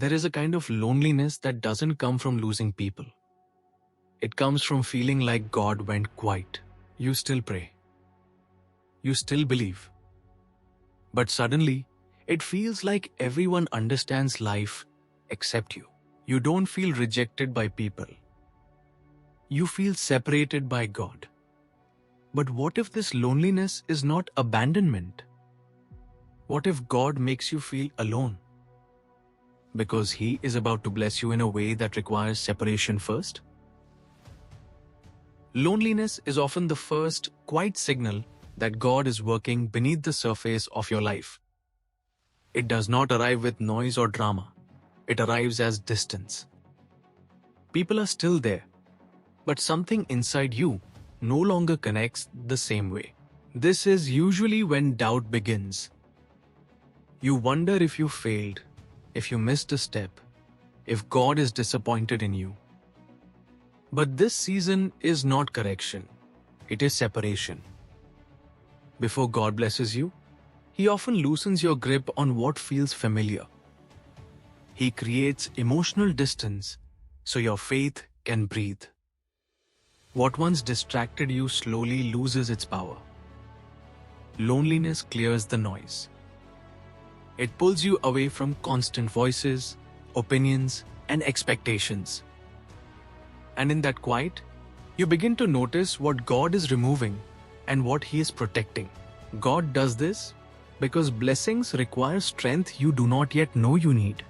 There is a kind of loneliness that doesn't come from losing people. It comes from feeling like God went quiet. You still pray. You still believe. But suddenly, it feels like everyone understands life except you. You don't feel rejected by people. You feel separated by God. But what if this loneliness is not abandonment? What if God makes you feel alone? Because He is about to bless you in a way that requires separation first? Loneliness is often the first, quiet signal that God is working beneath the surface of your life. It does not arrive with noise or drama. It arrives as distance. People are still there, but something inside you no longer connects the same way. This is usually when doubt begins. You wonder if you failed, if you missed a step, if God is disappointed in you. But this season is not correction, it is separation. Before God blesses you, He often loosens your grip on what feels familiar. He creates emotional distance so your faith can breathe. What once distracted you slowly loses its power. Loneliness clears the noise. It pulls you away from constant voices, opinions, and expectations. And in that quiet, you begin to notice what God is removing and what He is protecting. God does this because blessings require strength you do not yet know you need.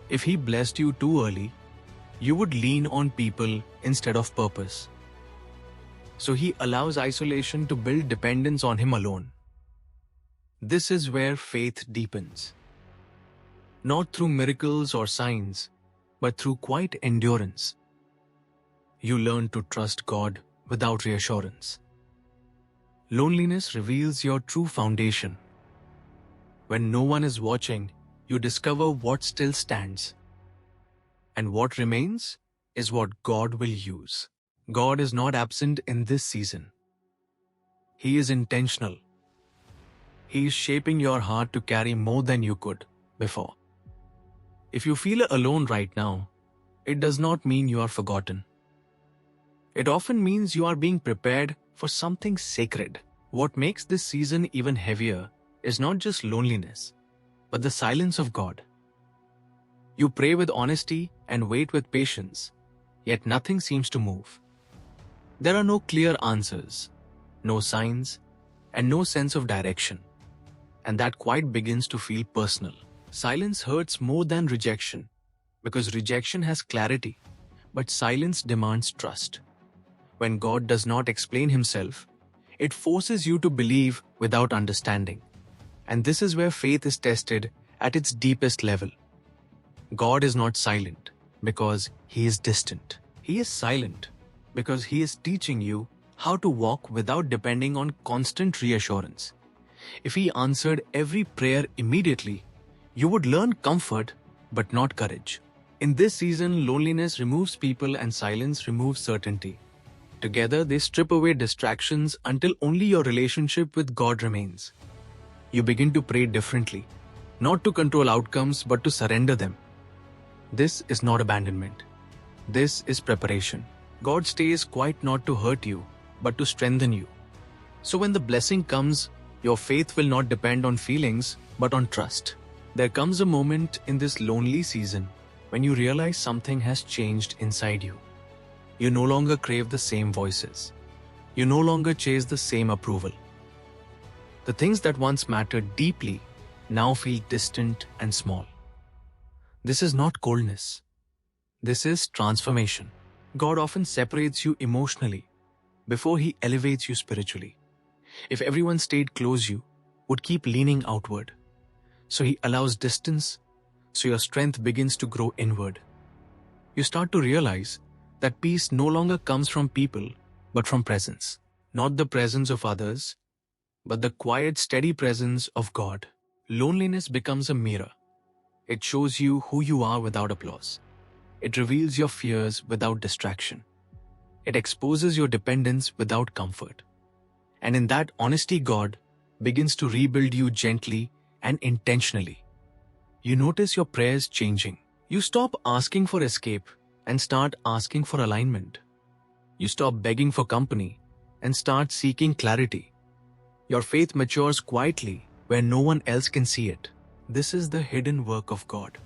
If He blessed you too early, you would lean on people instead of purpose. So He allows isolation to build dependence on Him alone. This is where faith deepens. Not through miracles or signs, but through quiet endurance. You learn to trust God without reassurance. Loneliness reveals your true foundation. When no one is watching, you discover what still stands. And what remains is what God will use. God is not absent in this season. He is intentional. He is shaping your heart to carry more than you could before. If you feel alone right now, it does not mean you are forgotten. It often means you are being prepared for something sacred. What makes this season even heavier is not just loneliness, but the silence of God. You pray with honesty and wait with patience, yet nothing seems to move. There are no clear answers, no signs, and no sense of direction. And that quiet begins to feel personal. Silence hurts more than rejection, because rejection has clarity, but silence demands trust. When God does not explain Himself, it forces you to believe without understanding. And this is where faith is tested at its deepest level. God is not silent because He is distant. He is silent because He is teaching you how to walk without depending on constant reassurance. If He answered every prayer immediately, you would learn comfort but not courage. In this season, loneliness removes people and silence removes certainty. Together, they strip away distractions until only your relationship with God remains. You begin to pray differently, not to control outcomes but to surrender them. This is not abandonment. This is preparation. God stays quiet not to hurt you, but to strengthen you. So when the blessing comes, your faith will not depend on feelings, but on trust. There comes a moment in this lonely season when you realize something has changed inside you. You no longer crave the same voices. You no longer chase the same approval. The things that once mattered deeply now feel distant and small. This is not coldness. This is transformation. God often separates you emotionally before He elevates you spiritually. If everyone stayed close, you would keep leaning outward. So He allows distance, so your strength begins to grow inward. You start to realize that peace no longer comes from people, but from presence. Not the presence of others, but the quiet, steady presence of God. Loneliness becomes a mirror. It shows you who you are without applause. It reveals your fears without distraction. It exposes your dependence without comfort. And in that honesty, God begins to rebuild you gently and intentionally. you notice your prayers changing. You stop asking for escape and start asking for alignment. You stop begging for company and start seeking clarity. Your faith matures quietly where no one else can see it. This is the hidden work of God.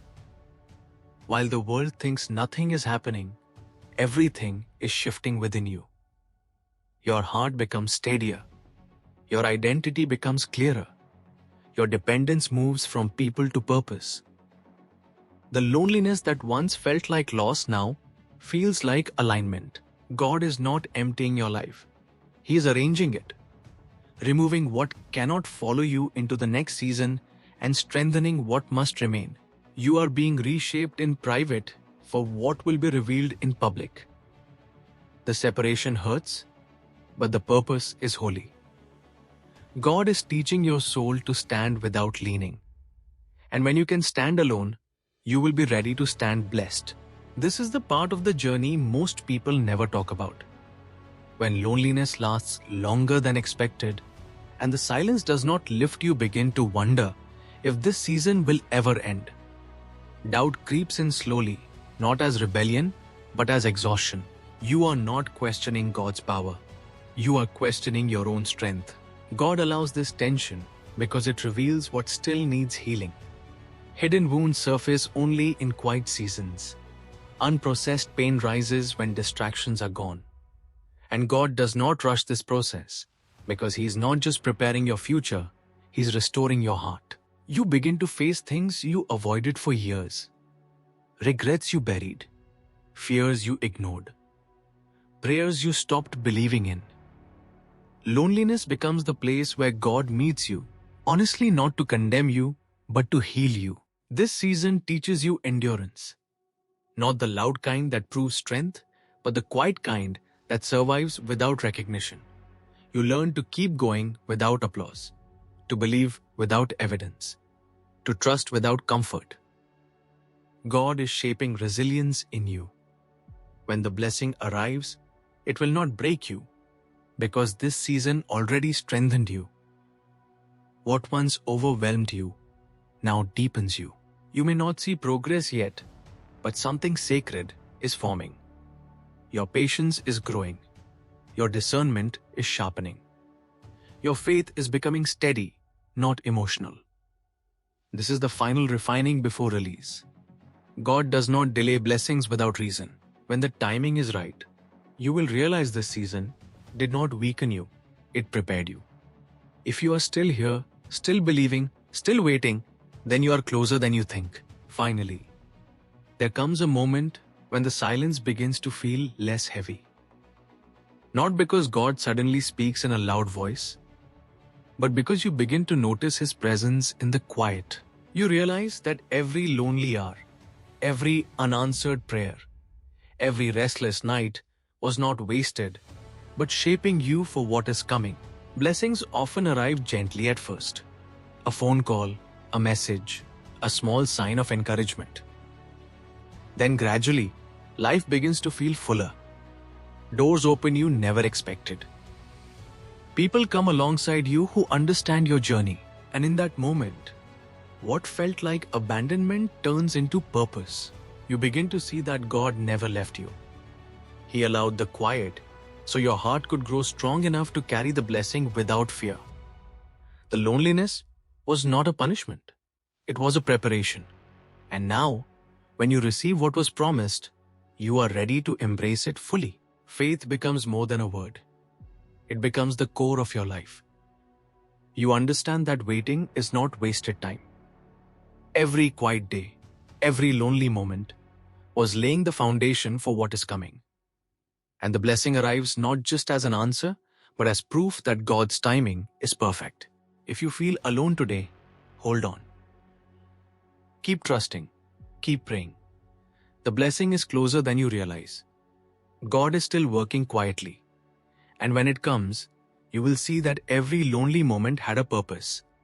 While the world thinks nothing is happening, everything is shifting within you. Your heart becomes steadier. Your identity becomes clearer. Your dependence moves from people to purpose. The loneliness that once felt like loss now feels like alignment. God is not emptying your life. He is arranging it, removing what cannot follow you into the next season and strengthening what must remain. You are being reshaped in private for what will be revealed in public. The separation hurts, but the purpose is holy. God is teaching your soul to stand without leaning. And when you can stand alone, you will be ready to stand blessed. This is the part of the journey most people never talk about. When loneliness lasts longer than expected, and the silence does not lift, you begin to wonder if this season will ever end. Doubt creeps in slowly, not as rebellion, but as exhaustion. You are not questioning God's power. You are questioning your own strength. God allows this tension because it reveals what still needs healing. Hidden wounds surface only in quiet seasons. Unprocessed pain rises when distractions are gone. And God does not rush this process because He is not just preparing your future, He is restoring your heart. You begin to face things you avoided for years. Regrets you buried. Fears you ignored. Prayers you stopped believing in. Loneliness becomes the place where God meets you, honestly not to condemn you, but to heal you. This season teaches you endurance. Not the loud kind that proves strength, but the quiet kind that survives without recognition. You learn to keep going without applause, to believe without evidence, to trust without comfort. God is shaping resilience in you. When the blessing arrives, it will not break you, because this season already strengthened you. What once overwhelmed you now deepens you. You may not see progress yet, but something sacred is forming. Your patience is growing. Your discernment is sharpening. Your faith is becoming steady, not emotional. This is the final refining before release. God does not delay blessings without reason. When the timing is right, you will realize this season did not weaken you, it prepared you. If you are still here, still believing, still waiting, then you are closer than you think. Finally, there comes a moment when the silence begins to feel less heavy. Not because God suddenly speaks in a loud voice, but because you begin to notice His presence in the quiet. You realize that every lonely hour, every unanswered prayer, every restless night was not wasted, but shaping you for what is coming. Blessings often arrive gently at first. A phone call, a message, a small sign of encouragement. Then gradually, life begins to feel fuller. Doors open you never expected. People come alongside you who understand your journey. And in that moment, what felt like abandonment turns into purpose. You begin to see that God never left you. He allowed the quiet so your heart could grow strong enough to carry the blessing without fear. The loneliness was not a punishment. It was a preparation. And now, when you receive what was promised, you are ready to embrace it fully. Faith becomes more than a word. It becomes the core of your life. You understand that waiting is not wasted time. Every quiet day, every lonely moment was laying the foundation for what is coming. And the blessing arrives not just as an answer, but as proof that God's timing is perfect. If you feel alone today, hold on. Keep trusting. Keep praying. The blessing is closer than you realize. God is still working quietly. And when it comes, you will see that every lonely moment had a purpose.